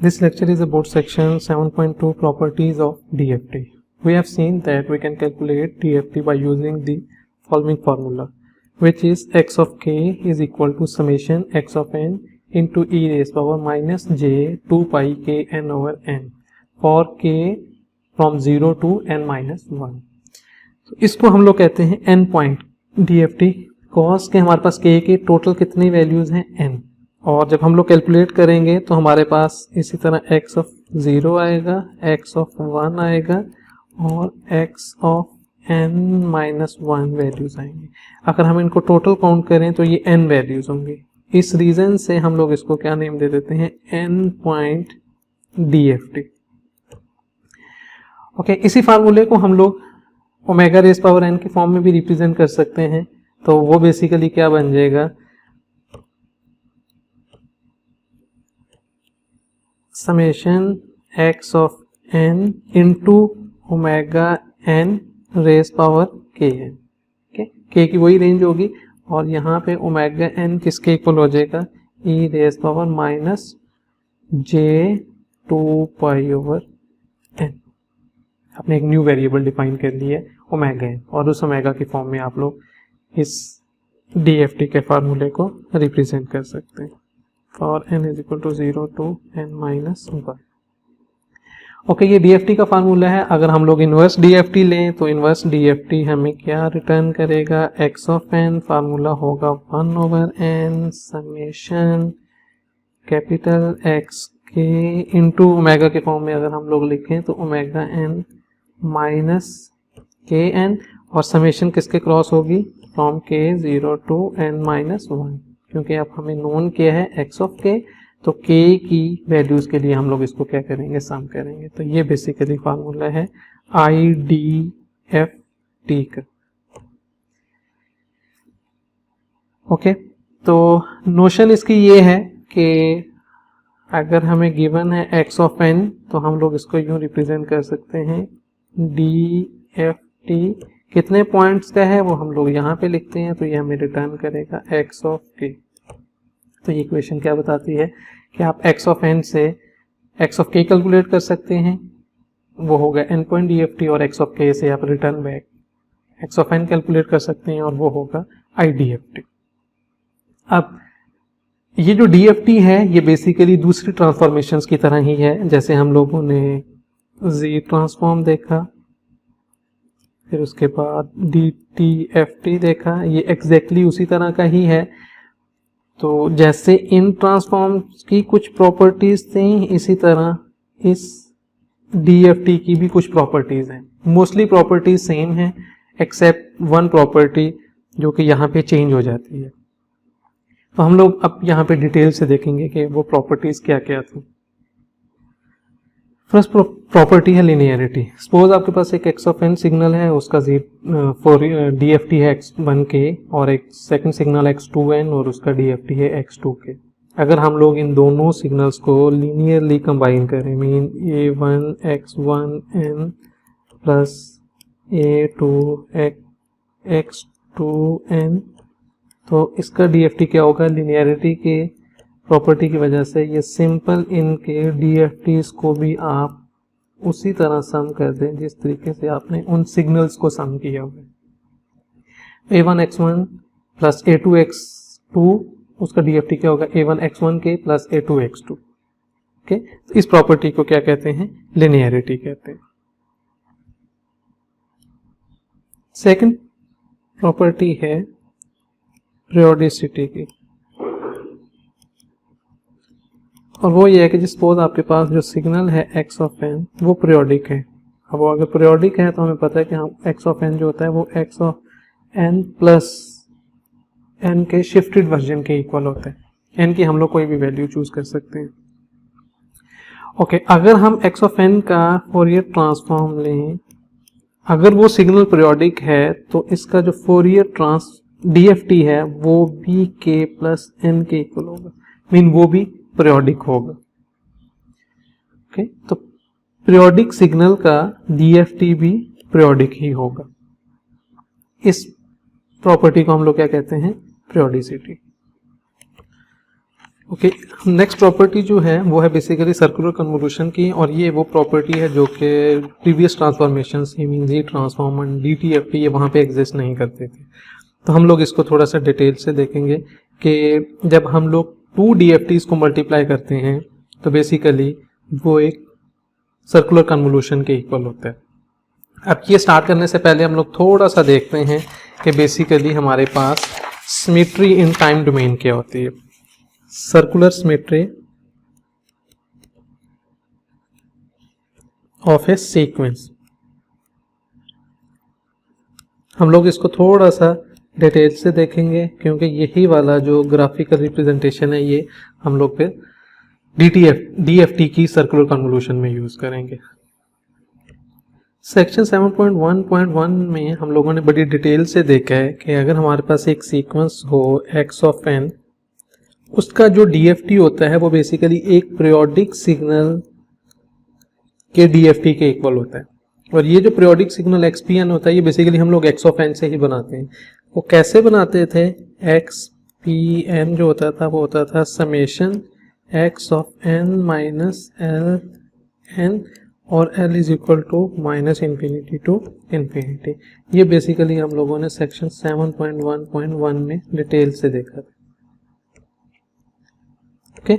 This lecture is about section 7.2 properties of DFT. We have seen that we can calculate DFT by using the following formula, which is x of k is equal to summation x of n into e raised power minus j 2 pi k n over n for k from 0 to n minus 1. तो इसको हम लोग कहते हैं n point DFT cos के हमारे पास k के total कितनी वैल्यूज हैं n, और जब हम लोग कैलकुलेट करेंगे तो हमारे पास इसी तरह x ऑफ 0 आएगा, x ऑफ 1 आएगा और x of n minus 1 values आएंगे. अगर हम इनको टोटल काउंट करें तो ये n वैल्यूज होंगे. इस रीजन से हम लोग इसको क्या नेम दे देते हैं, n पॉइंट DFT. ओके, इसी फार्मूले को हम लोग ओमेगा रेज पावर n के फॉर्म में भी रिप्रेजेंट कर सकते हैं. तो वो बेसिकली क्या बन जाएगा, summation x of n into omega n raise power k है. k की वही रेंज होगी और यहाँ पे ओमेगा n किसके इक्वल हो जाएगा, e raise power minus j 2 pi over n. आपने एक न्यू वेरिएबल डिफाइन कर लिया है ओमेगा n, और उस ओमेगा की फॉर्म में आप लोग इस DFT के फार्मूले को रिप्रेजेंट कर सकते हैं. और n is equal to 0 to n minus 1. Okay, ये DFT का फार्मूला है. अगर हम लोग इनवर्स DFT लें तो इनवर्स DFT हमें क्या रिटर्न करेगा, x ऑफ n फार्मूला होगा 1 over n summation capital x के इंटू ओमेगा के फॉर्म में अगर हम लोग लिखें तो omega n minus k n, और समेशन किसके क्रॉस होगी, from k 0 to n minus 1. क्योंकि अब हमें नोन किया है x ऑफ k, तो k की वैल्यूज के लिए हम लोग इसको क्या करेंगे, सम करेंगे. तो ये बेसिकली फार्मूला है IDFT का. ओके, तो नोशन इसकी ये है कि अगर हमें गिवन है x ऑफ n तो हम लोग इसको यूं रिप्रेजेंट कर सकते हैं DFT. कितने पॉइंट्स का है वो हम लोग यहाँ पे लिखते हैं, तो ये हमें रिटर्न करेगा x ऑफ k. तो ये इक्वेशन क्या बताती है कि आप x ऑफ n से x ऑफ k कैलकुलेट कर सकते हैं, वो होगा n पॉइंट DFT, और x ऑफ k से आप return back x of n calculate कर सकते हैं और वो होगा IDFT. अब ये जो DFT है ये बेसिकली दूसरी ट्रांसफॉर्मेशंस की तरह ही है. जैसे हम लोगों ने Z ट्रांसफॉर्म देखा, फिर उसके बाद DTFT देखा, ये एग्जैक्टली उसी तरह का ही है. तो जैसे इन ट्रांसफॉर्म्स की कुछ प्रॉपर्टीज थी, इसी तरह इस DFT की भी कुछ प्रॉपर्टीज हैं. मोस्टली प्रॉपर्टीज सेम हैं एक्सेप्ट वन प्रॉपर्टी जो कि यहाँ पे चेंज हो जाती है. तो हम लोग अब यहाँ पे डिटेल से देखेंगे कि वो प्रॉपर्टीज क्या क्या थी. फर्स्ट प्रॉपर्टी है लिनियरिटी. सपोज आपके पास एक x ऑफ n सिग्नल है, उसका DFT है x1k, और एक सेकंड सिग्नल x2n और उसका DFT है x2k. अगर हम लोग इन दोनों सिग्नल्स को लीनियरली कंबाइन करें, mean a1 x1n plus a2 x2n, तो इसका DFT क्या होगा, लिनियरिटी के प्रॉपर्टी की वजह से ये सिंपल इनके DFTs को भी आप उसी तरह सम कर दें जिस तरीके से आपने उन सिग्नल्स को सम किया हुआ है. a1 x1 plus a2 x2, उसका DFT क्या होगा, a1 x1 के प्लस a2 x2. ओके, तो इस प्रॉपर्टी को क्या कहते हैं, लिनियरिटी कहते हैं. सेकंड प्रॉपर्टी है पीरियोडिसिटी की, और वो ये है कि सपोज आपके पास जो सिग्नल है x ऑफ n वो पीरियोडिक है. अब वो अगर पीरियोडिक है तो हमें पता है कि हम x ऑफ n जो होता है वो x of n plus n के शिफ्टेड वर्जन के इक्वल होता है. n की हम लोग कोई भी वैल्यू चूज कर सकते हैं. ओके, अगर हम x ऑफ n का फोरियर ट्रांसफॉर्म लें, अगर वो सिग्नल पीरियोडिक है तो इसका जो फोरियर DFT है वो भी k प्लस n के इक्वल होगा, मीन वो भी पीरियोडिक होगा. ओके, तो पीरियोडिक सिग्नल का DFT भी पीरियोडिक ही होगा. इस प्रॉपर्टी को हम लोग क्या कहते हैं, पीरियोडिसिटी. ओके, नेक्स्ट प्रॉपर्टी जो है वो है बेसिकली सर्कुलर कन्वोल्यूशन की, और ये वो प्रॉपर्टी है जो कि प्रीवियस ट्रांसफॉर्मेशन ही मीन जी ट्रांसफॉर्मर DTFT ये वहाँ पे एग्जिस्ट नहीं करते थे। तो हम लोग इसको थोड़ा सा डिटेल से देखेंगे कि जब हम लोग 2 DFTs को मल्टीप्लाई करते हैं तो बेसिकली वो एक सर्कुलर कन्वोल्यूशन के इक्वल होता है। अब ये स्टार्ट करने से पहले हम लोग थोड़ा सा देखते हैं कि बेसिकली हमारे पास सिमेट्री इन टाइम डोमेन क्या होती है। Circular symmetry of A sequence, हम लोग इसको थोड़ा सा डिटेल से देखेंगे क्योंकि यही वाला जो ग्राफिकल रिप्रेजेंटेशन है ये हम लोग फिर DFT की सर्कुलर कन्वोल्यूशन में यूज करेंगे। सेक्शन 7.1.1 में हम लोगों ने बड़ी डिटेल से देखा है कि अगर हमारे पास एक सीक्वेंस हो x ऑफ n, उसका जो DFT होता है वो बेसिकली एक पीरियोडिक सिग्नल के DFT के इक्वल होता है। और ये जो पीरियोडिक सिग्नल XPN होता है ये बेसिकली हम लोग x ऑफ n से ही बनाते हैं। वो कैसे बनाते थे? XPN जो होता था वो होता था summation x of n minus L N और l is equal to minus infinity to infinity. ये बेसिकली हम लोगों ने सेक्शन 7.1.1 में डिटेल से देखा था। ओके,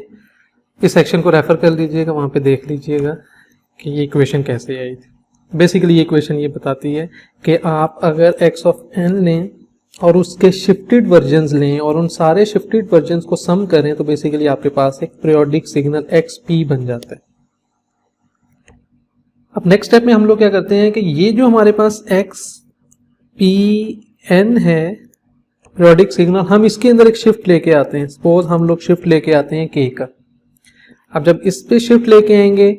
इस सेक्शन को रेफर कर लीजिएगा, वहां पे देख लीजिएगा कि ये इक्वेशन कैसे आई थी। बेसिकली ये इक्वेशन ये बताती है कि आप अगर x ऑफ n लें और उसके शिफ्टेड वर्जन्स लें और उन सारे शिफ्टेड वर्जन्स को सम करें तो बेसिकली आपके पास एक पीरियोडिक सिग्नल XP बन जाता है। अब नेक्स्ट स्टेप में हम लोग क्या करते हैं कि ये जो हमारे पास XPN है पीरियोडिक सिग्नल, हम इसके अंदर एक शिफ्ट लेके आते हैं। सपोज हम लोग शिफ्ट लेके आते हैं K का। अब जब इस पे शिफ्ट लेके आएंगे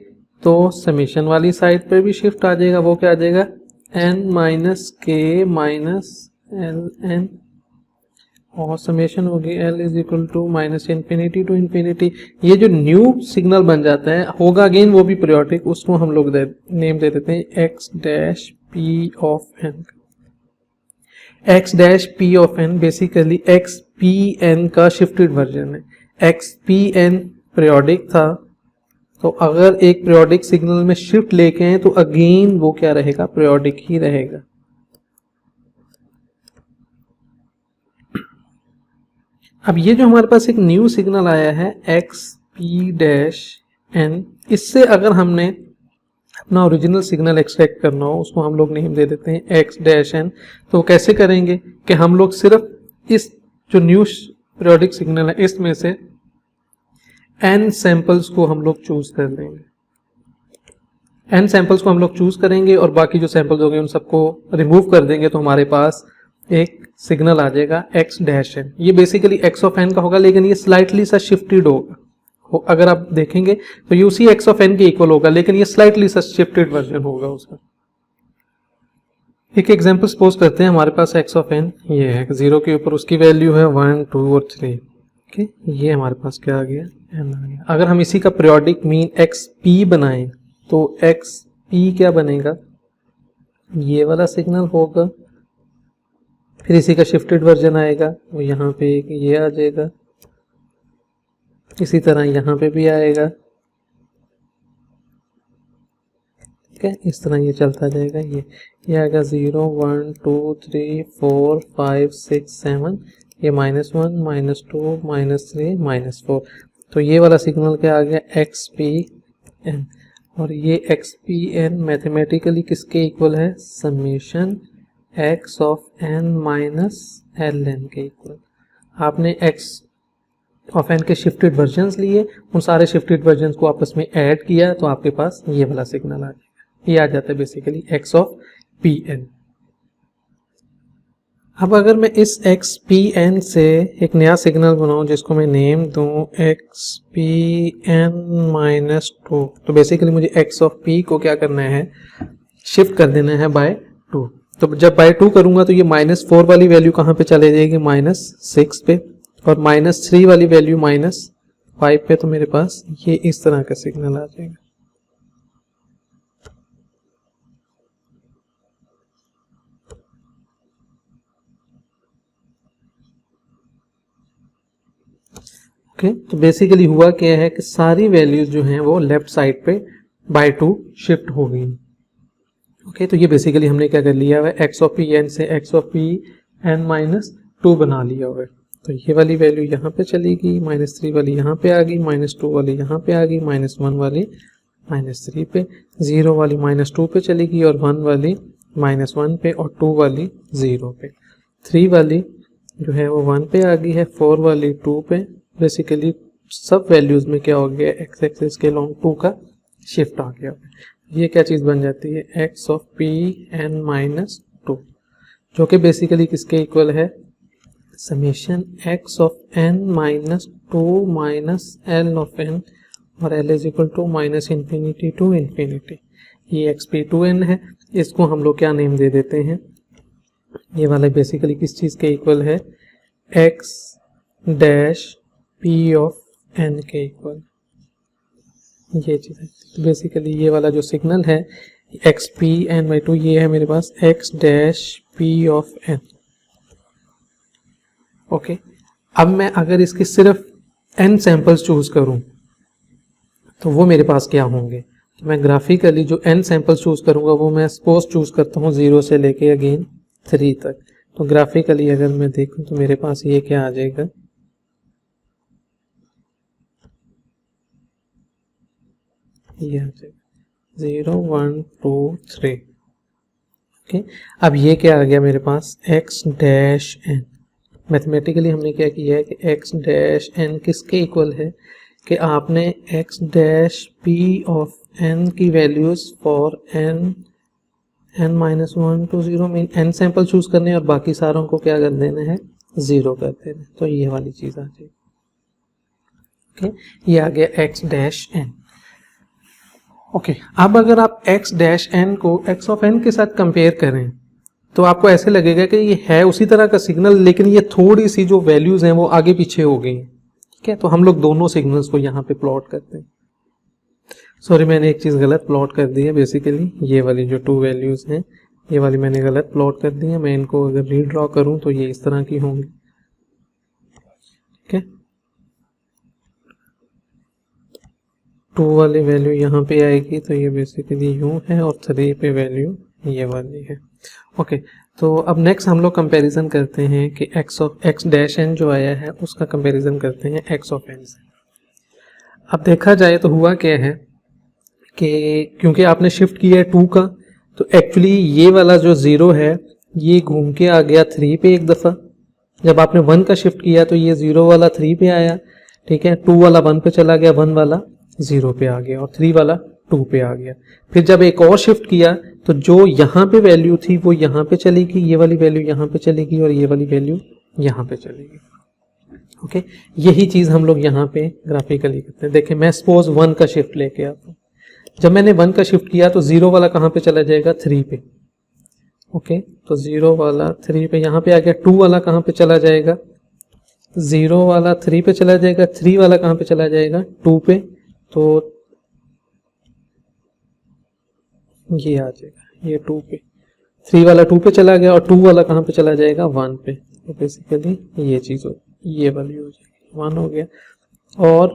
तो समेशन वाली साइड पे भी शिफ्ट आ जाएगा। वो क्या आ जाएगा? n minus k minus L N और समेशन होगी l is equal to minus infinity to infinity. ये जो न्यू सिग्नल बन जाता है होगा अगेन वो भी पीरियोडिक, उसको हम लोग नेम दे देते हैं x dash p of n। x dash p of n basically XPN का शिफ्टेड वर्जन है। XPN पीरियोडिक था, तो अगर एक पीरियोडिक सिग्नल में शिफ्ट लेके आए तो अगेन वो क्या रहेगा? पीरियोडिक ही रहेगा। अब ये जो हमारे पास एक न्यू सिग्नल आया है XP डैश n, इससे अगर हमने अपना ओरिजिनल सिग्नल एक्सट्रैक्ट करना हो उसको हम लोग नेम दे देते हैं x डैश n। तो कैसे करेंगे कि हम लोग सिर्फ इस जो न्यू पीरियोडिक सिग्नल है इसमें से n सैंपल्स को हम लोग चूज कर लेंगे। n सैंपल्स को हम लोग चूज करेंगे और बाकी जो सैंपल्स होंगे उन सबको रिमूव कर देंगे तो हमारे पास एक सिग्नल आ जाएगा x डैश n। ये बेसिकली x ऑफ n का होगा लेकिन ये स्लाइटली सा शिफ्टेड होगा। अगर आप देखेंगे तो ये उसी x ऑफ n के इक्वल होगा लेकिन ये स्लाइटली सा शिफ्टेड वर्जन होगा उसका। एक एग्जांपल सपोज करते हैं हमारे पास x ऑफ n ये है, 0 के ऊपर उसकी वैल्यू है 1 2 और 3। ओके, ये हमारे पास क्या आ गया? n आ गया। अगर हम इसी का पीरियोडिक मीन XP बनाएं तो XP क्या बनेगा? ये वाला सिग्नल होगा, फिर इसी का शिफ्टेड वर्जन आएगा, वो यहाँ पे ये आ जाएगा, इसी तरह यहाँ पे भी आएगा। ठीक है, इस तरह ये चलता जाएगा। ये आएगा 0 1 2 3 4 5 6 7, ये -1 -2 -3 -4। तो ये वाला सिग्नल क्या आ गया? XPN। और ये XPN मैथमेटिकली किसके इक्वल है? Summation x of n minus L N के इक्वल। आपने x ऑफ n के शिफ्टेड वर्जन्स लिए, उन सारे शिफ्टेड वर्जन्स को आपस में ऐड किया तो आपके पास ये वाला सिग्नल आ जाएगा। ये आ जाता है बेसिकली x ऑफ pn। अब अगर मैं इस XPN से एक नया सिग्नल बनाऊं जिसको मैं नेम दूं XPN माइनस 2, तो बेसिकली मुझे x ऑफ p को क्या करना है? शिफ्ट कर देना है बाय 2। तो जब बाय 2 करूंगा तो ये -4 वाली वैल्यू कहाँ पे चले जाएगी? -6 पे, और -3 वाली वैल्यू -5 पे। तो मेरे पास ये इस तरह का सिग्नल आ जाएगा। ओके, तो बेसिकली हुआ क्या है कि सारी वैल्यूज जो हैं वो लेफ्ट साइड पे बाय 2 शिफ्ट हो गई। ओके, तो ये बेसिकली हमने क्या कर लिया है, एक्स ऑफ पी एन से X of P N minus 2 बना लिया हुआ है। तो ये वाली वैल्यू यहाँ पे चली गई, -3 वाली यहाँ पे आ गई, -2 वाली यहाँ पे आ गई, -1 वाली -3 पे, 0 वाली -2 पे चली गई और 1 वाली -1 पे और 2 वाली 0 पे। 3 वाली जो है वो 1 पे आ गई है, 4 वाली 2 पे। बेसिकली सब वैल्यूज में क्या हो गया, एक्स एक्सिस के लॉन्ग 2 का शिफ्ट आ गया। ये क्या चीज बन जाती है, x of P N minus 2, जो कि बेसिकली किसके इक्वल है, summation x of n minus 2 minus l of n, और l is equal to -infinity to infinity. ये एक्स पी 2n है, इसको हम लोग क्या नेम दे देते हैं, ये वाला बेसिकली किस चीज के इक्वल है, X dash P of N के इक्वल, ये चीज है। तो बेसिकली ये वाला जो सिग्नल है एक्स पी एन बाई 2, ये है मेरे पास x dash P of n. Okay, अब मैं अगर इसके सिर्फ n सैंपल्स चूज करूं तो वो मेरे पास क्या होंगे, तो मैं ग्राफिकली जो n सैंपल्स चूज करूंगा वो मैं सपोज चूज करता हूं 0 से लेके अगेन 3 तक। तो ग्राफिकली अगर मैं देखूं तो मेरे पास ये क्या आ जाएगा, ये आ जाएगा 0 1 2 3। ओके, अब ये क्या आ गया मेरे पास, x डैश n। मैथमेटिकली हमने क्या किया है कि x डैश n किसके इक्वल है, कि आपने x dash p of n की values for n minus 1 to 0 mean n sample choose करने और बाकी सारों को क्या कर देना है, 0 कर देना। तो ये वाली चीज आ जाएगी। ओके, ये आ गया x डैश n। ओके, अब अगर आप x डैश n को x ऑफ n के साथ कंपेयर करें तो आपको ऐसे लगेगा कि ये है उसी तरह का सिग्नल, लेकिन ये थोड़ी सी जो वैल्यूज हैं वो आगे पीछे हो गई। ठीक है, तो हम लोग दोनों सिग्नल्स को यहाँ पे प्लॉट करते हैं। सॉरी, मैंने एक चीज गलत प्लॉट कर दी है। बेसिकली ये वाली जो 2 वैल्यूज हैं ये वाली मैंने गलत प्लॉट कर दी है। मैं इनको अगर रीड्रॉ करूं तो ये इस तरह की होंगी। ठीक है, 2 वाली वैल्यू यहाँ पे आएगी तो ये बेसिकली यूं है और 3 पे वैल्यू ये वाली है। ओके, तो अब नेक्स्ट हम लोग कंपैरिजन करते हैं कि x डैश n जो आया है उसका कंपैरिजन करते हैं x ऑफ n से। अब देखा जाए तो हुआ क्या है कि क्योंकि आपने शिफ्ट किया है 2 का, तो एक्चुअली ये वाला जो 0 है ये घूम के आ गया 3 पे एक दफ़ा। जब आपने 1 का शिफ्ट किया तो ये 0 वाला 3 पे आया। ठीक है, 2 वाला 1 पे चला गया, 1 वाला 0 पे आ गया और 3 वाला 2 पे आ गया। फिर जब एक और शिफ्ट किया तो जो यहाँ पे वैल्यू थी वो यहाँ पे चलेगी, ये वाली वैल्यू यहाँ पे चलेगी और ये वाली वैल्यू यहाँ पे चलेगी। ओके, यही चीज हम लोग यहाँ पे ग्राफिकली करते हैं। देखिए, मैं सपोज 1 का शिफ्ट लेके आता हूँ। जब मैंने 1 का शिफ्ट किया तो 0 वाला कहाँ पे चला जाएगा, 3 पे। ओके, तो 0 वाला 3 पे यहाँ पे आ गया। 2 वाला कहाँ पे चला जाएगा, 0 वाला 3 पे चला जाएगा। 3 वाला कहाँ पे चला जाएगा, 2 पे। तो ये आ जाएगा, ये 2 पे। 3 वाला 2 पे चला गया और 2 वाला कहाँ पे चला जाएगा, 1 पे। तो बेसिकली ये चीज हो, ये वाली हो जाएगी, 1 हो गया और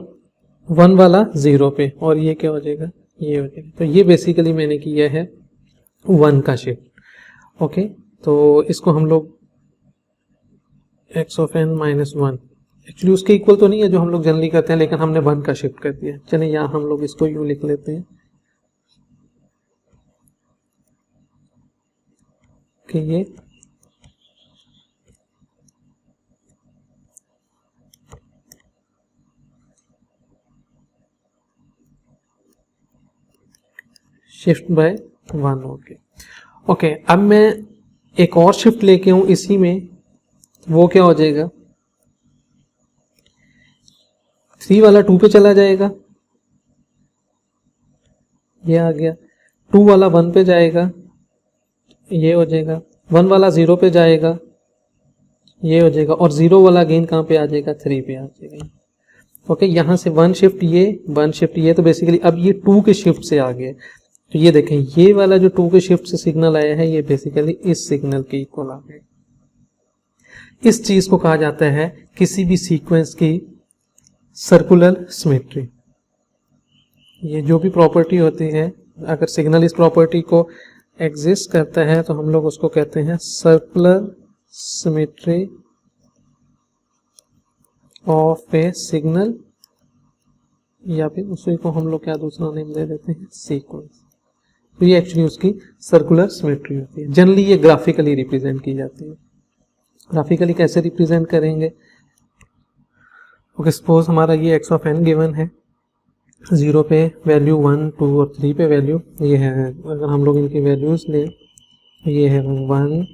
1 वाला 0 पे और ये क्या हो जाएगा, ये हो जाएगा। तो ये बेसिकली मैंने किया है 1 का शिफ्ट। ओके, तो इसको हम लोग x of n minus 1 actually उसके इक्वल तो नहीं है जो हम लोग जनरली करते हैं, लेकिन हमने 1 का शिफ्ट कर दिया। चलिए यहाँ हम लोग इसको यूं लिख लेते हैं कि ये शिफ्ट बाय 1 हो गया। ओके, अब मैं एक और शिफ्ट लेके हूं इसी में, वो क्या हो जाएगा, 3 वाला 2 पे चला जाएगा, ये आ गया। 2 वाला 1 पे जाएगा, ये हो जाएगा। 1 वाला 0 पे जाएगा, ये हो जाएगा। और 0 वाला अगेन कहाँ पे आ जाएगा, 3 पे आ जाएगा। ओके, यहाँ से 1 शिफ्ट ये, 1 शिफ्ट ये, तो बेसिकली अब ये 2 के शिफ्ट से आ गए। तो ये देखें, ये वाला जो 2 के शिफ्ट से सिग्नल आया है ये बेसिकली इस सिग्नल के इक्वल आ गए। इस चीज को कहा जाता है किसी भी सीक्वेंस की सर्कुलर सिमेट्री। ये जो भी प्रॉपर्टी होती है, अगर सिग्नल इस प्रॉपर्टी को एग्जिस्ट करता है तो हम लोग उसको कहते हैं circular symmetry of A signal, या फिर उसी को हम लोग क्या दूसरा नेम दे देते हैं, सीक्वेंस। तो ये एक्चुअली उसकी सर्कुलर सिमेट्री होती है। जनरली ये ग्राफिकली रिप्रेजेंट की जाती है। ग्राफिकली कैसे रिप्रेजेंट करेंगे? ओके, सपोज हमारा ये एक्स ऑफ एन गिवन है, 0 पे वैल्यू 1, 2 और 3 पे वैल्यू ये है। अगर हम लोग इनकी वैल्यूज लें, ये है 1,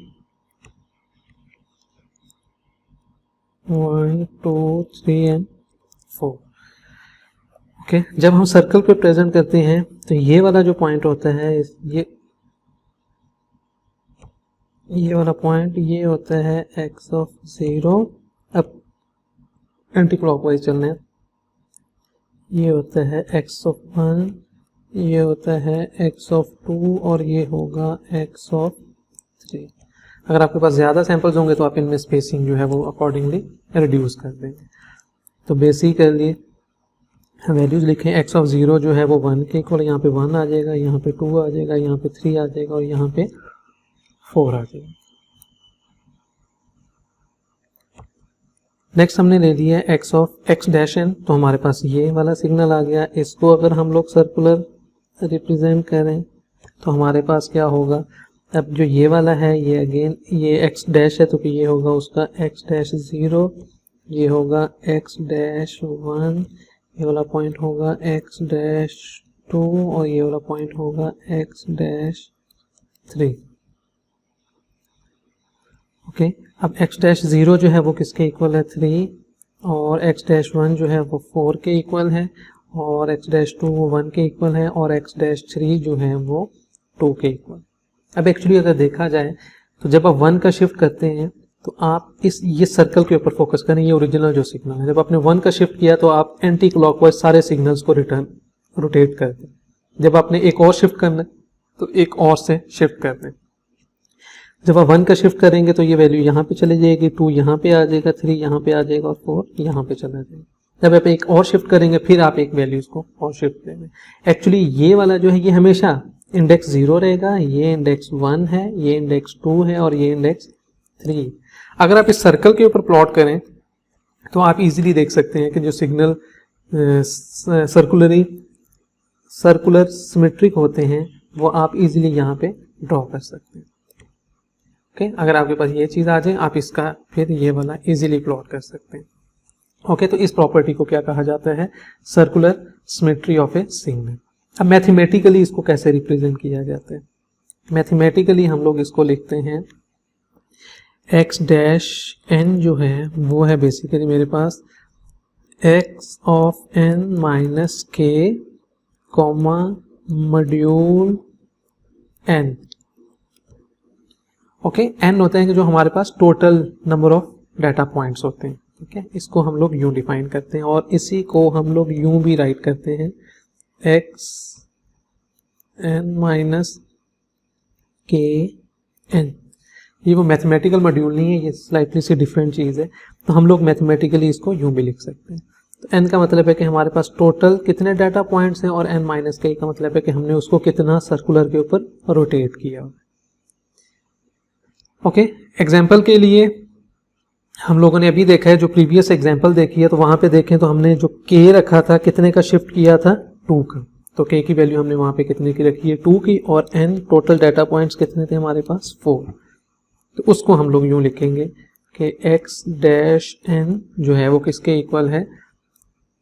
2, 3 एंड 4। ओके, जब हम सर्कल पे प्रेजेंट करते हैं तो ये वाला जो पॉइंट होता है, ये वाला पॉइंट ये होता है एक्स ऑफ 0। अब एंटी क्लॉकवाइज चलना है, ये होता है एक्स ऑफ 1, ये होता है एक्स ऑफ 2 और ये होगा एक्स ऑफ 3। अगर आपके पास ज़्यादा सैंपल्स होंगे तो आप इनमें स्पेसिंग जो है वो अकॉर्डिंगली रिड्यूस कर देंगे। तो बेसिकली वैल्यूज लिखें, एक्स ऑफ 0 जो है वो 1 के इक्वल, यहाँ पे 1 आ जाएगा, यहाँ पे 2 आ जाएगा, यहाँ पे 3 आ जाएगा और यहाँ पे 4 आ जाएगा। नेक्स्ट हमने ले लिया है x of X dash N, तो हमारे पास ये वाला सिग्नल आ गया। इसको अगर हम लोग सर्कुलर रिप्रेजेंट करें तो हमारे पास क्या होगा, अब जो ये वाला है ये अगेन ये एक्स डैश है, तो ये होगा उसका एक्स डैश 0, ये होगा एक्स डैश 1, ये वाला पॉइंट होगा एक्स डैश 2 और ये वाला पॉइंट होगा एक्स डैश 3। ओके, अब एक्स डैश 0 जो है वो किसके इक्वल है, 3, और एक्स डैश 1 जो है वो 4 के इक्वल है, और एक्स डैश 2 वो 1 के इक्वल है, और एक्स डैश 3 जो है वो 2 के इक्वल। अब एक्चुअली अगर देखा जाए तो जब आप 1 का शिफ्ट करते हैं तो आप ये सर्कल के ऊपर फोकस करें, ये ओरिजिनल जो सिग्नल है। जब आपने 1 का शिफ्ट किया तो आप एंटी क्लॉकवाइज सारे सिग्नल्स को रोटेट कर दें। जब आपने एक और शिफ्ट करना है तो एक और से शिफ्ट कर दें। जब आप 1 का शिफ्ट करेंगे तो ये वैल्यू यहाँ पे चले जाएगी, 2 यहाँ पे आ जाएगा, 3 यहाँ पे आ जाएगा और 4 यहाँ पे चला जाएगा। जब आप एक और शिफ्ट करेंगे फिर आप एक वैल्यूज को और शिफ्ट देंगे। एक्चुअली ये वाला जो है ये हमेशा इंडेक्स 0 रहेगा, ये इंडेक्स 1 है, ये इंडेक्स 2 है और ये इंडेक्स 3। अगर आप इस सर्कल के ऊपर प्लॉट करें तो आप इजीली देख सकते हैं कि जो सिग्नल सर्कुलर सिमेट्रिक होते हैं वो आप इजीली यहाँ पे ड्रॉ कर सकते हैं। ओके, अगर आपके पास ये चीज़ आ जाए आप इसका फिर ये वाला इजीली प्लॉट कर सकते हैं। ओके, तो इस प्रॉपर्टी को क्या कहा जाता है, circular symmetry of A signal. अब मैथमेटिकली इसको कैसे रिप्रेजेंट किया जाता है? मैथमेटिकली हम लोग इसको लिखते हैं एक्स डैश एन जो है वो है बेसिकली मेरे पास x of n minus k comma module n. Okay, n होते हैं कि जो हमारे पास total number of data points होते हैं। ठीक है, इसको हम लोग यूं डिफाइन करते हैं और इसी को हम लोग यूं भी राइट करते हैं एक्स एन माइनस के एन। ये वो मैथमेटिकल मॉड्यूल नहीं है, ये स्लाइटली सी डिफरेंट चीज़ है, तो हम लोग मैथमेटिकली इसको यूं भी लिख सकते हैं। तो एन का मतलब है कि हमारे पास टोटल कितने डाटा पॉइंट्स हैं और एन माइनस के का मतलब है कि हमने उसको कितना सर्कुलर के ऊपर रोटेट किया। ओके, एग्जाम्पल के लिए हम लोगों ने अभी देखा है, जो प्रीवियस एग्जाम्पल देखी है तो वहां पे देखें तो हमने जो के रखा था कितने का शिफ्ट किया था, 2 का। तो के की वैल्यू हमने वहां पे कितने की रखी है, 2 की, और एन टोटल डाटा पॉइंट्स कितने थे हमारे पास, 4। तो उसको हम लोग यूं लिखेंगे कि एक्स डैश एन जो है वो किसके इक्वल है,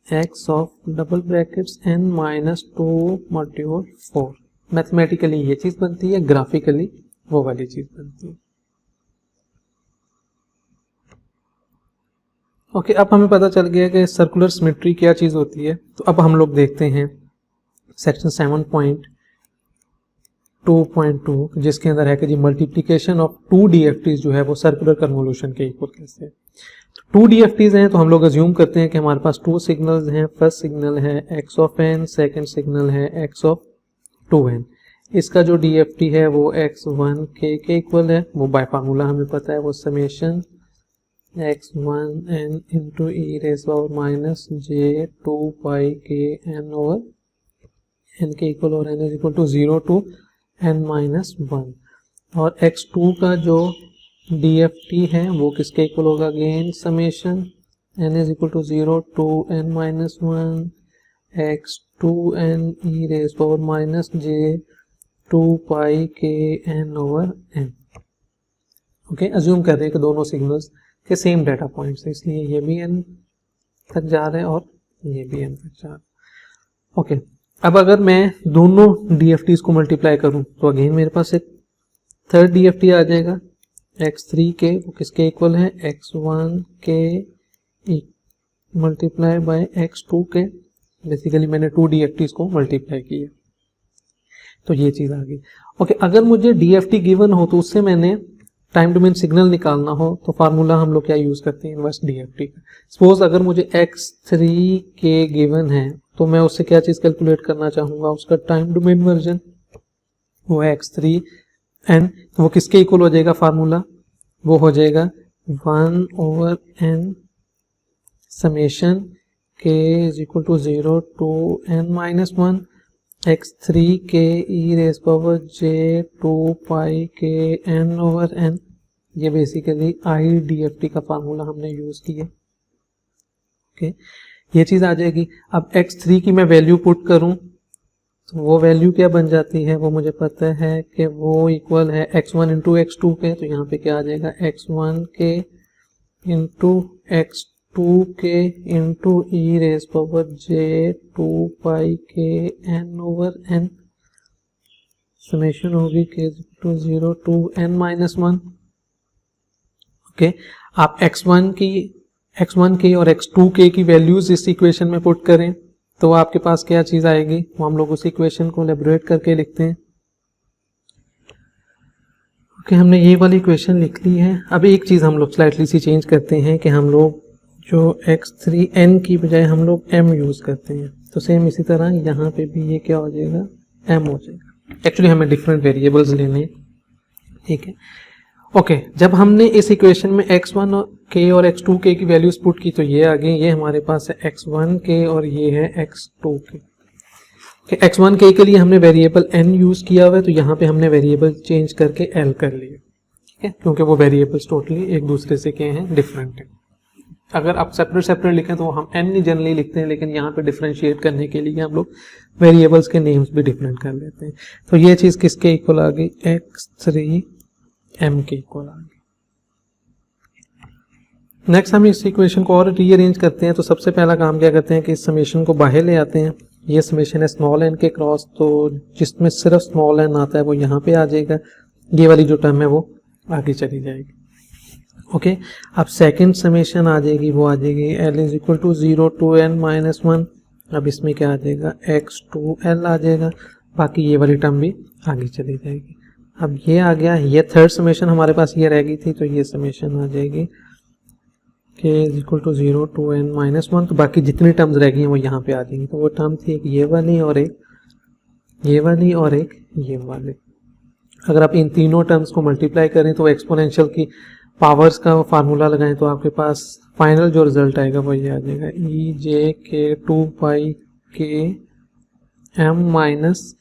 x of double brackets N minus 2 module 4। Mathematically ये चीज बनती है, ग्राफिकली वो वाली चीज बनती है। ओके, अब हमें पता चल गया कि सर्कुलर सिमेट्री क्या चीज होती है। तो अब हम लोग देखते हैं सेक्शन 7.2.2 जिसके अंदर है कि जी मल्टीप्लिकेशन ऑफ 2 डीएफटीज जो है वो सर्कुलर कन्वोल्यूशन के इक्वल कैसे है। 2 डीएफटीज हैं तो हम लोग अज्यूम करते हैं कि हमारे पास 2 सिग्नल्स हैं। फर्स्ट सिग्नल है x of N, second signal है एक्स ऑफ 2n। इसका जो डीएफटी है वो x1 के इक्वल है, वो बाय फार्मूला हमें पता है, वो summation x1n into e raise power minus j 2 pi k n over n के इक्वल और n is equal to 0 to n minus 1 और x2 का जो DFT है वो किसके इक्वल होगा, again summation n is equal to 0 to n minus 1 x2n e raise power minus j 2 pi k n over n. Okay, assume कर रहे हैं कि दोनों सिग्नल्स के सेम डाटा पॉइंट्स है, इसलिए ये भी n तक जा रहे हैं और ये भी n तक जा रहे हैं। ओके, अब अगर मैं दोनों DFTs को मल्टीप्लाई करूं तो अगेन मेरे पास एक थर्ड DFT आ जाएगा x3 के, वो किसके इक्वल है, x1 के मल्टीप्लाई बाय x2 के। बेसिकली मैंने 2 DFTs को मल्टीप्लाई किया तो ये चीज आ गई। ओके, अगर मुझे DFT गिवन हो तो उससे मैंने टाइम डोमेन सिग्नल निकालना हो तो फार्मूला हम लोग क्या यूज करते हैं, इनवर्स DFT का। सपोज अगर मुझे x3 के गिवन है तो मैं उससे क्या चीज कैलकुलेट करना चाहूंगा, उसका टाइम डोमेन वर्जन, वो है x3n, तो वो किसके इक्वल हो जाएगा, फार्मूला वो हो जाएगा 1 over n summation k is equal to 0 to n minus 1 x3 k e raise power j 2 pi k n over n। ये बेसिकली IDFT का फार्मूला हमने यूज किया। ओके, ये चीज आ जाएगी। अब x3 की मैं वैल्यू पुट करूं तो वो वैल्यू क्या बन जाती है, वो मुझे पता है कि वो इक्वल है x1 इंटू x2 के, तो यहाँ पे क्या आ जाएगा, x1 के into x2 k into e raise power j 2 pi k n over n। Summation होगी k to 0 to n minus 1। Okay, आप x1 के और x2 के की वैल्यूज इस इक्वेशन में पुट करें तो आपके पास क्या चीज आएगी, वो हम लोग उस इक्वेशन को एलैबोरेट करके लिखते हैं। ओके, हमने ये वाली इक्वेशन लिख ली है। अब एक चीज हम लोग स्लाइटली सी चेंज करते हैं कि हम लोग जो x3n की बजाय हम लोग m यूज करते हैं, तो सेम इसी तरह यहाँ पे भी ये क्या हो जाएगा, m हो जाएगा। एक्चुअली हमें डिफरेंट वेरिएबल्स लेने, ठीक है। ओके, जब हमने इस इक्वेशन में x1 के और x2 के की वैल्यूज पुट की तो ये आ गई, ये हमारे पास है x1 के और ये है x2 के। x1 के लिए हमने वेरिएबल n यूज किया हुआ है, तो यहाँ पे हमने वेरिएबल चेंज करके l कर लिया, ठीक है, क्योंकि वो वेरिएबल्स टोटली एक दूसरे से क्या हैं, डिफरेंट है। अगर आप सेपरेट लिखें तो हम n ही जनरली लिखते हैं, लेकिन यहाँ पे डिफरेंशिएट करने के लिए हम लोग वेरिएबल्स के नेम्स भी डिफरेंट कर लेते हैं। तो ये चीज किसके इक्वल आ गई, x3 m के इक्वल आ गई। नेक्स्ट हम इस इक्वेशन को और रीअरेंज करते हैं, तो सबसे पहला काम क्या करते हैं कि इस समेशन को बाहर ले आते हैं। ये समेशन है स्मॉल n के क्रॉस, तो जिसमें सिर्फ स्मॉल n आता है वो यहाँ पे आ जाएगा, ये वाली जो टर्म है वो आगे चली जाएगी। ओके, अब सेकंड समेशन आ जाएगी, वो आ जाएगी l is equal to 0 to n minus 1। अब इसमें क्या आ जाएगा, x2l आ जाएगा, बाकी ये वाली टर्म भी आगे चली जाएगी। अब ये आ गया, ये थर्ड समेशन हमारे पास ये रह गई थी, तो ये समेशन आ जाएगी k is equal to 0 to n minus 1। तो बाकी जितनी टर्म्स रह गई हैं वो यहाँ पे आ जाएंगी। तो वो टर्म थी एक ये वाली और एक ये वाली और एक ये वाली। अगर आप इन तीनों टर्म्स को मल्टीप्लाई करें तो एक्सपोनेंशियल की पावर्स का फार्मूला लगाएं तो आपके पास फाइनल जो रिजल्ट आएगा वो ये आ जाएगा, ई जे के 2 पाई के m minus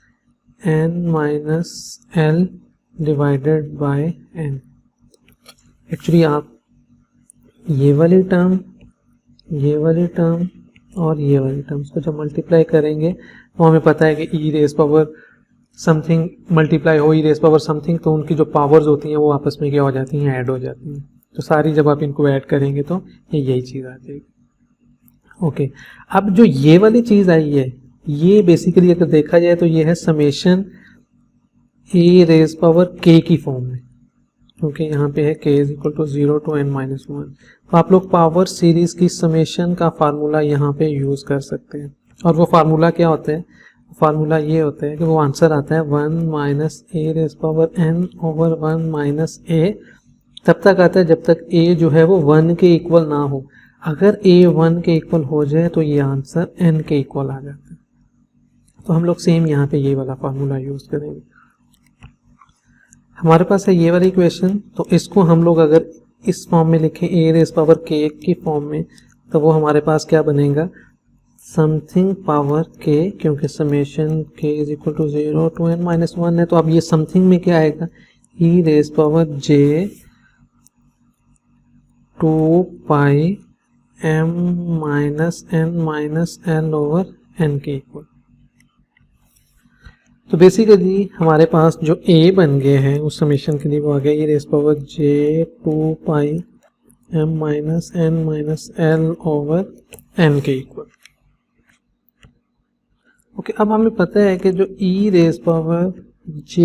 n minus l divided by n। Actually आप ये वाली टर्म और ये वाली टर्म्स को जब मल्टीप्लाई करेंगे तो हमें पता है कि ई रेज पावर समथिंग मल्टीप्लाई हो ई रेज पावर समथिंग, तो उनकी जो पावर्स होती हैं वो आपस में क्या हो जाती हैं, ऐड हो जाती हैं। तो सारी जब आप इनको ऐड करेंगे तो यही चीज़ आ जाएगी। ओके, अब जो ये वाली चीज़ आई है ये बेसिकली अगर देखा जाए तो ये है समेशन ए रेज पावर के की फॉर्म में, क्योंकि यहाँ पे है k is equal to 0 to n minus 1। तो आप लोग पावर सीरीज की समेशन का फार्मूला यहाँ पे यूज कर सकते हैं। और वो फार्मूला क्या होता है, फार्मूला ये होता है कि वो आंसर आता है 1 minus a raise power n over 1 minus a। तब तक आता है जब तक a जो है वो 1 के इक्वल ना हो। अगर a 1 के इक्वल हो जाए तो ये आंसर n के इक्वल आ जाता है। तो हम लोग सेम यहाँ पे ये वाला फार्मूला यूज करेंगे। हमारे पास है ये वाली इक्वेशन, तो इसको हम लोग अगर इस फॉर्म में लिखें a रेज पावर k की फॉर्म में, तो वो हमारे पास क्या बनेगा, समथिंग पावर k, क्योंकि summation k is equal to 0 to n minus 1 है, तो अब ये समथिंग में क्या आएगा, e रेज पावर j 2 पाई m minus n minus l over n के इक्वल। तो बेसिकली हमारे पास जो a बन गए हैं उस समेशन के लिए वो आ गया e रेज पावर j 2 पाई m minus n minus l over n के इक्वल। ओके, अब हमें पता है कि जो e रेज पावर j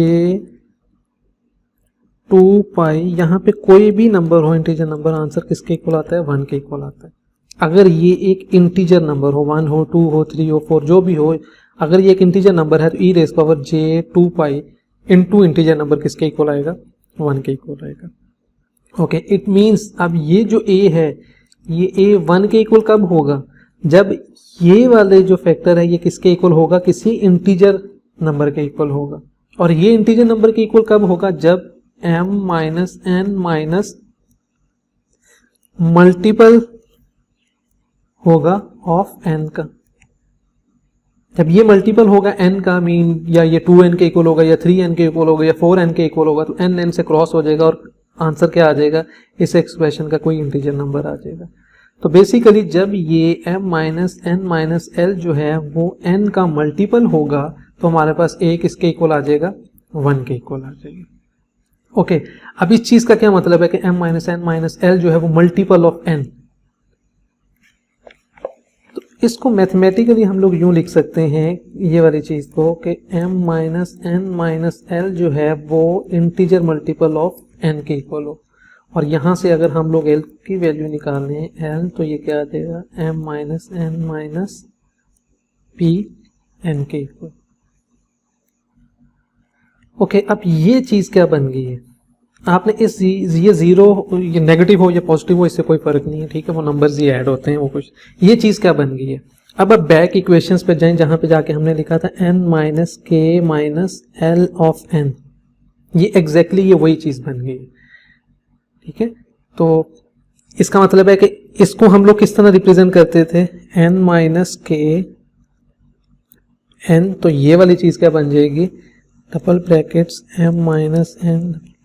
2 पाई, यहाँ पे कोई भी नंबर हो इंटीजर नंबर, आंसर किसके इक्वल आता है, 1 के इक्वल आता है। अगर ये एक इंटीजर नंबर हो, 1 हो 2 हो 3 हो 4 जो भी हो, अगर ये एक इंटीजर नंबर है तो e raise power j 2 pi into integer number किसके इक्वल आएगा, 1 के इक्वल आएगा। ओके, इट मींस अब ये जो a है ये a 1 के इक्वल कब होगा, जब ये वाले जो फैक्टर है ये किसके इक्वल होगा, किसी इंटीजर नंबर के इक्वल होगा। और ये इंटीजर नंबर के इक्वल कब होगा, जब m minus n minus multiple होगा ऑफ n का। जब ये मल्टीपल होगा n का, मीन या ये 2n के इक्वल होगा या 3n के इक्वल होगा या 4n के इक्वल होगा, तो n से क्रॉस हो जाएगा और आंसर क्या आ जाएगा, इस एक्सप्रेशन का कोई इंटीजर नंबर आ जाएगा। तो बेसिकली जब ये m minus n minus l जो है वो n का मल्टीपल होगा तो हमारे पास a किसके इक्वल आ जाएगा, 1 के इक्वल आ जाएगा। ओके, अब इस चीज का क्या मतलब है कि m minus n minus l जो है वो मल्टीपल ऑफ n। तो इसको मैथमेटिकली हम लोग यूं लिख सकते हैं ये वाली चीज को कि m minus n minus l जो है वो इंटीजर मल्टीपल ऑफ n के इक्वल हो। और यहाँ से अगर हम लोग l की वैल्यू निकालने हैं l, तो ये क्या आ जाएगा, m minus n minus p n के इक्वल। ओके, अब ये चीज क्या बन गई है, आपने इस ये जीरो, ये नेगेटिव हो या पॉजिटिव हो इससे कोई फर्क नहीं है, ठीक है, वो नंबर्स ही ऐड होते हैं वो कुछ। ये चीज क्या बन गई है, अब बैक इक्वेशंस पे जाएं जहां पे जाके हमने लिखा था n minus k minus l of n, ये एग्जैक्टली ये वही चीज बन गई है, ठीक है। तो इसका मतलब है कि इसको हम लोग किस तरह रिप्रेजेंट करते थे, n माइनस k n, तो ये वाली चीज क्या बन जाएगी, double brackets m minus n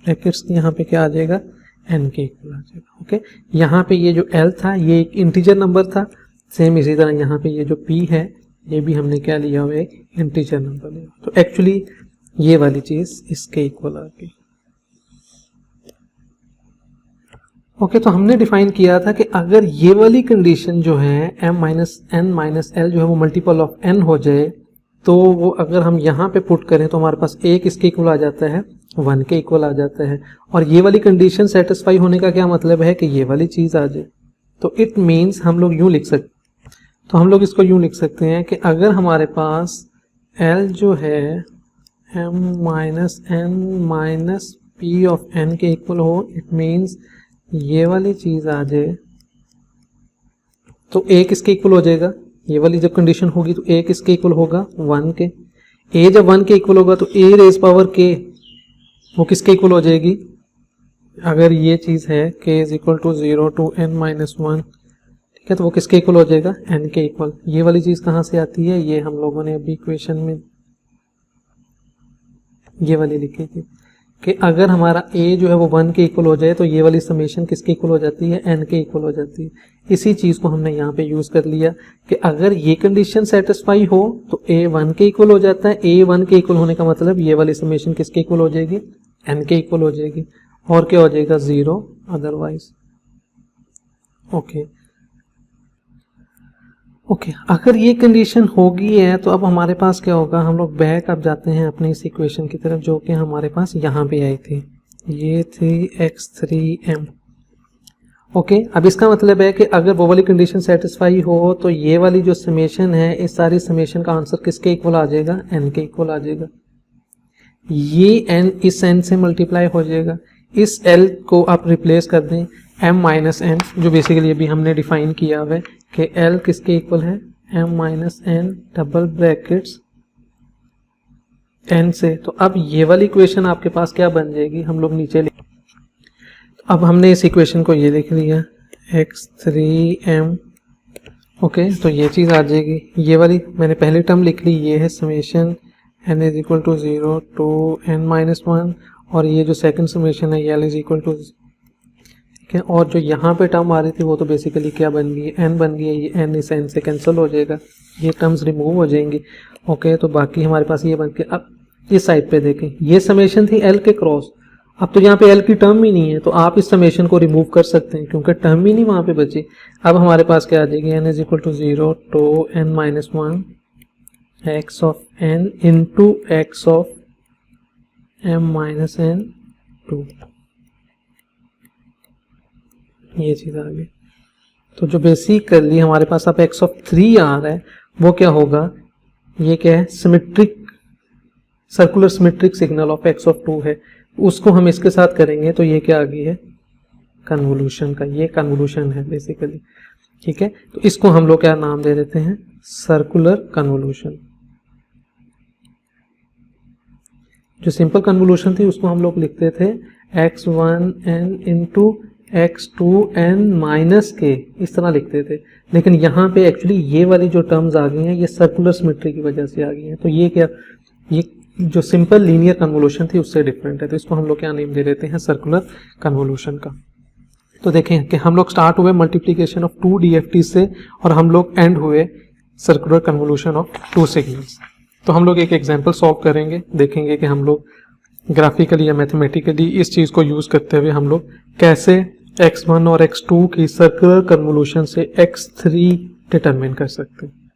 brackets, यहाँ पे क्या आ जाएगा, n के इक्वल आ जाएगा। ओके, यहाँ पे ये जो l था ये एक इंटीजर नंबर था, सेम इसी तरह यहाँ पे ये जो p है ये भी हमने क्या लिया हुआ है, एक इंटीजर नंबर लिया। तो एक्चुअली ये वाली चीज इसके इक्वल आ गई। ओके, तो हमने डिफाइन किया था कि अगर ये वाली कंडीशन जो है m minus n minus l जो है वो मल्टीपल ऑफ n हो जाए, तो वो अगर हम यहाँ पे पुट करें तो हमारे पास a किसके इक्वल आ जाता है, 1 के इक्वल आ जाता है। और ये वाली कंडीशन सेटिस्फाई होने का क्या मतलब है कि ये वाली चीज आ जाए। तो इट मीन्स हम लोग यूं लिख सकते, तो हम लोग इसको यूं लिख सकते हैं कि अगर हमारे पास l जो है m minus n minus p of n के इक्वल हो, इट मीन्स ये वाली चीज आ जाए तो a किसके इक्वल हो जाएगा, ये वाली जब कंडीशन होगी तो a किसके इक्वल होगा, 1 के। a जब 1 के इक्वल होगा तो a रेज पावर k वो किसके इक्वल हो जाएगी, अगर ये चीज है k is equal to 0 to n minus 1, ठीक है, तो वो किसके इक्वल हो जाएगा, n के इक्वल। ये वाली चीज कहाँ से आती है, ये हम लोगों ने अभी इक्वेशन में ये वाली लिखी थी कि अगर हमारा a जो है वो 1 के इक्वल हो जाए तो ये वाली समेशन किसके इक्वल हो जाती है, n के इक्वल हो जाती है। इसी चीज को हमने यहाँ पे यूज कर लिया कि अगर ये कंडीशन सेटिस्फाई हो तो a 1 के इक्वल हो जाता है। a 1 के इक्वल होने का मतलब ये वाली समेशन किसके इक्वल हो जाएगी, n के इक्वल हो जाएगी, और क्या हो जाएगा, 0 अदरवाइज। ओके, अगर ये कंडीशन होगी है तो अब हमारे पास क्या होगा, हम लोग बैक अब जाते हैं अपनी इस इक्वेशन की तरफ जो कि हमारे पास यहाँ पे आई थी, ये थी x3m। ओके, अब इसका मतलब है कि अगर वो वाली कंडीशन सेटिस्फाई हो तो ये वाली जो समेशन है इस सारी समेशन का आंसर किसके इक्वल आ जाएगा, n के इक्वल आ जाएगा। ये n इस n से मल्टीप्लाई हो जाएगा, इस l को आप रिप्लेस कर दें m माइनस n, जो बेसिकली अभी हमने डिफाइन किया हुआ है कि l किसके इक्वल है, m minus n double brackets n से। तो अब ये वाली इक्वेशन आपके पास क्या बन जाएगी, हम लोग नीचे लिख, तो अब हमने इस इक्वेशन को ये लिख लिया x3m, ओके, तो ये चीज़ आ जाएगी। ये वाली मैंने पहली टर्म लिख ली, ये है summation n is equal to 0 to n-1, और ये जो सेकंड समेशन है l इज इक्वल टू, ठीक है। और जो यहाँ पे टर्म आ रही थी वो तो बेसिकली क्या बन गई, n बन गई है। ये n इस n से कैंसिल हो जाएगा, ये टर्म्स रिमूव हो जाएंगी, ओके। तो बाकी हमारे पास ये बन के, अब इस साइड पे देखें, ये समेशन थी l के क्रॉस, अब तो यहाँ पे l की टर्म ही नहीं है, तो आप इस समेशन को रिमूव कर सकते हैं क्योंकि टर्म ही नहीं वहाँ पे बची। अब हमारे पास क्या आ जाएगी, n is equal to 0 to n-1 x of n into x of m-n2, ये चीज़ आ गई। तो जो बेसिकली हमारे पास अब x ऑफ 3 आ रहा है वो क्या होगा, ये क्या है, symmetric, circular symmetric signal of x of 2 है, उसको हम इसके साथ करेंगे तो ये क्या आ गई है, कन्वोल्यूशन का, ये कन्वोल्यूशन है बेसिकली, ठीक है। तो इसको हम लोग क्या नाम दे देते हैं, सर्कुलर कन्वोल्यूशन। जो सिंपल कन्वोल्यूशन थी उसको हम लोग लिखते थे x1n इंटू x2n माइनस के, इस तरह लिखते थे। लेकिन यहाँ पे एक्चुअली ये वाली जो टर्म्स आ गई हैं ये सर्कुलर सिमेट्री की वजह से आ गई हैं, तो ये क्या, ये जो सिंपल लीनियर कन्वोल्यूशन थी उससे डिफरेंट है, तो इसको हम लोग क्या नेम दे देते हैं, सर्कुलर कन्वोल्यूशन का। तो देखें कि हम लोग स्टार्ट हुए मल्टीप्लिकेशन ऑफ 2 DFT से और हम लोग एंड हुए सर्कुलर कन्वोल्यूशन ऑफ 2 सिग्नल्स। तो हम लोग एक एग्जांपल सॉल्व करेंगे, देखेंगे कि हम लोग ग्राफिकली या मैथमेटिकली इस चीज़ को यूज़ करते हुए हम लोग कैसे x1 और x2 की सर्कुलर कन्वोल्यूशन से x3 डिटरमिन कर सकते हैं।